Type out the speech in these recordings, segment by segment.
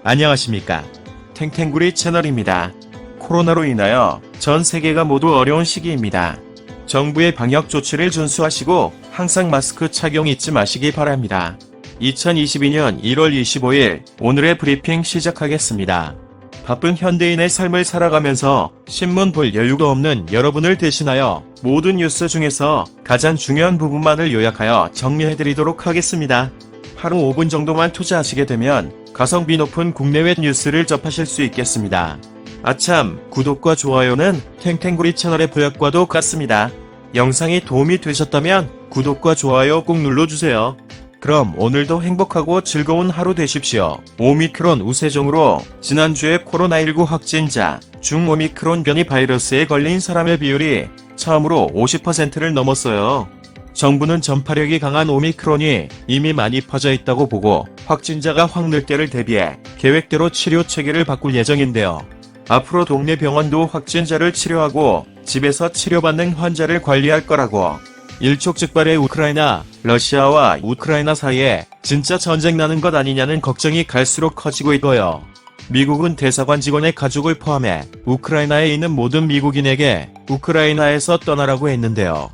안녕하십니까. 탱탱구리 채널입니다. 코로나로 인하여 전 세계가 모두 어려운 시기입니다. 정부의 방역 조치를 준수하시고 항상 마스크 착용 잊지 마시기 바랍니다. 2022년 1월 25일 오늘의 브리핑 시작하겠습니다. 바쁜 현대인의 삶을 살아가면서 신문 볼 여유가 없는 여러분을 대신하여 모든 뉴스 중에서 가장 중요한 부분만을 요약하여 정리해드리도록 하겠습니다. 하루 5분 정도만 투자하시게 되면 가성비 높은 국내외 뉴스를 접하실 수 있겠습니다. 아참, 구독과 좋아요는 탱탱구리 채널의 보약과도 같습니다. 영상이 도움이 되셨다면 구독과 좋아요 꼭 눌러주세요. 그럼 오늘도 행복하고 즐거운 하루 되십시오. 오미크론 우세종으로 지난주에 코로나19 확진자 중 오미크론 변이 바이러스에 걸린 사람의 비율이 처음으로 50%를 넘었어요. 정부는 전파력이 강한 오미크론이 이미 많이 퍼져 있다고 보고 확진자가 확 늘 때를 대비해 계획대로 치료 체계를 바꿀 예정인데요. 앞으로 동네 병원도 확진자를 치료하고 집에서 치료받는 환자를 관리할 거라고. 일촉즉발의 우크라이나, 러시아와 우크라이나 사이에 진짜 전쟁 나는 것 아니냐는 걱정이 갈수록 커지고 있고요. 미국은 대사관 직원의 가족을 포함해 우크라이나에 있는 모든 미국인에게 우크라이나에서 떠나라고 했는데요.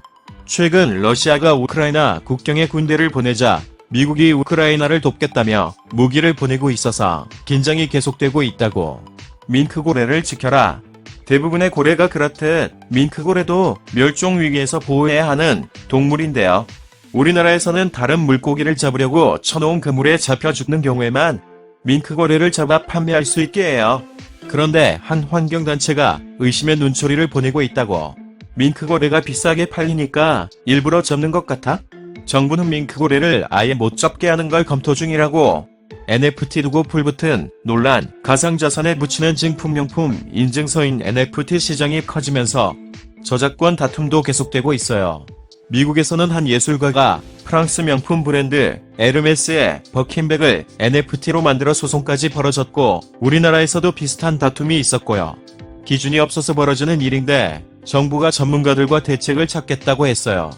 최근 러시아가 우크라이나 국경에 군대를 보내자 미국이 우크라이나를 돕겠다며 무기를 보내고 있어서 긴장이 계속되고 있다고. 밍크고래를 지켜라. 대부분의 고래가 그렇듯 밍크고래도 멸종위기에서 보호해야 하는 동물인데요. 우리나라에서는 다른 물고기를 잡으려고 쳐놓은 그물에 잡혀 죽는 경우에만 밍크고래를 잡아 판매할 수 있게 해요. 그런데 한 환경단체가 의심의 눈초리를 보내고 있다고. 밍크고래가 비싸게 팔리니까 일부러 잡는 것 같아? 정부는 밍크고래를 아예 못 잡게 하는 걸 검토 중이라고. NFT 두고 불붙은 논란, 가상자산에 묻히는 증품명품 인증서인 NFT 시장이 커지면서 저작권 다툼도 계속되고 있어요. 미국에서는 한 예술가가 프랑스 명품 브랜드 에르메스의 버킨백을 NFT로 만들어 소송까지 벌어졌고, 우리나라에서도 비슷한 다툼이 있었고요. 기준이 없어서 벌어지는 일인데 정부가 전문가들과 대책을 찾겠다고 했어요.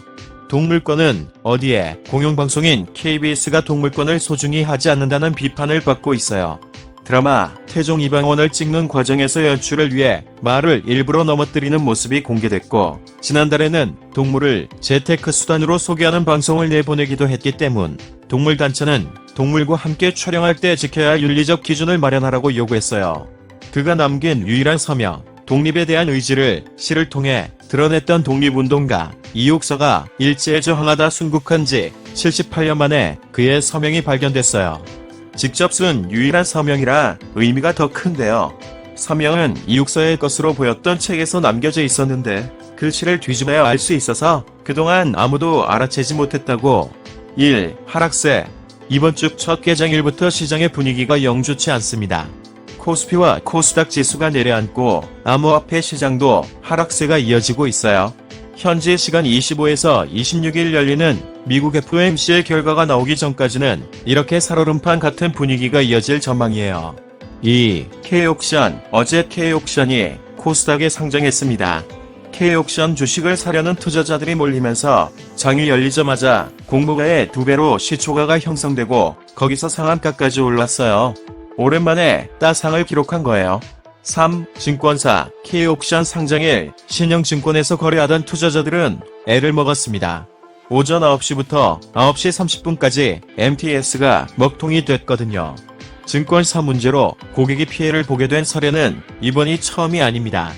동물권은 어디에 공영방송인 KBS가 동물권을 소중히 하지 않는다는 비판을 받고 있어요. 드라마 태종 이방원을 찍는 과정에서 연출을 위해 말을 일부러 넘어뜨리는 모습이 공개됐고, 지난달에는 동물을 재테크 수단으로 소개하는 방송을 내보내기도 했기 때문 동물단체는 동물과 함께 촬영할 때 지켜야 할 윤리적 기준을 마련하라고 요구했어요. 그가 남긴 유일한 서명, 독립에 대한 의지를 시를 통해 드러냈던 독립운동가 이육서가 일제에 저항하다 순국한 지 78년 만에 그의 서명이 발견됐어요. 직접 쓴 유일한 서명이라 의미가 더 큰데요. 서명은 이육서의 것으로 보였던 책에서 남겨져 있었는데 글씨를 뒤집어야 알 수 있어서 그동안 아무도 알아채지 못했다고. 1. 하락세. 이번 주 첫 개장일부터 시장의 분위기가 영 좋지 않습니다. 코스피와 코스닥 지수가 내려앉고 암호화폐 시장도 하락세가 이어지고 있어요. 현지 시간 25에서 26일 열리는 미국 FOMC의 결과가 나오기 전까지는 이렇게 살얼음판 같은 분위기가 이어질 전망이에요. 2. K옥션. 어제 K옥션이 코스닥에 상장했습니다. K옥션 주식을 사려는 투자자들이 몰리면서 장이 열리자마자 공모가의 2배로 시초가가 형성되고 거기서 상한가까지 올랐어요. 오랜만에 따상을 기록한 거예요. 3. 증권사. K옥션 상장일 신영증권에서 거래하던 투자자들은 애를 먹었습니다. 오전 9시부터 9시 30분까지 MTS가 먹통이 됐거든요. 증권사 문제로 고객이 피해를 보게 된 사례는 이번이 처음이 아닙니다.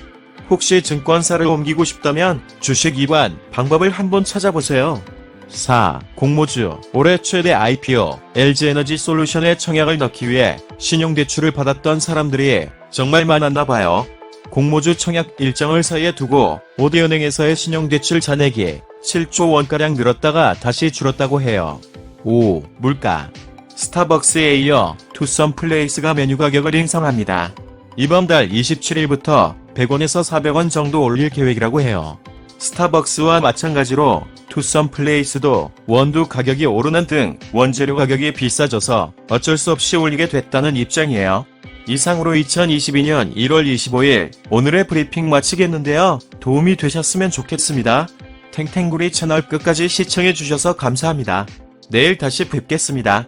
혹시 증권사를 옮기고 싶다면 주식 이관 방법을 한번 찾아보세요. 4. 공모주. 올해 최대 IPO LG에너지솔루션에 청약을 넣기 위해 신용대출을 받았던 사람들이 정말 많았나 봐요. 공모주 청약 일정을 사이에 두고 5대 은행에서의 신용대출 잔액이 7조 원가량 늘었다가 다시 줄었다고 해요. 5. 물가. 스타벅스에 이어 투썸플레이스가 메뉴 가격을 인상합니다. 이번 달 27일부터 100원에서 400원 정도 올릴 계획이라고 해요. 스타벅스와 마찬가지로 투썸플레이스도 원두 가격이 오르는 등 원재료 가격이 비싸져서 어쩔 수 없이 올리게 됐다는 입장이에요. 이상으로 2022년 1월 25일 오늘의 브리핑 마치겠는데요. 도움이 되셨으면 좋겠습니다. 탱탱구리 채널 끝까지 시청해주셔서 감사합니다. 내일 다시 뵙겠습니다.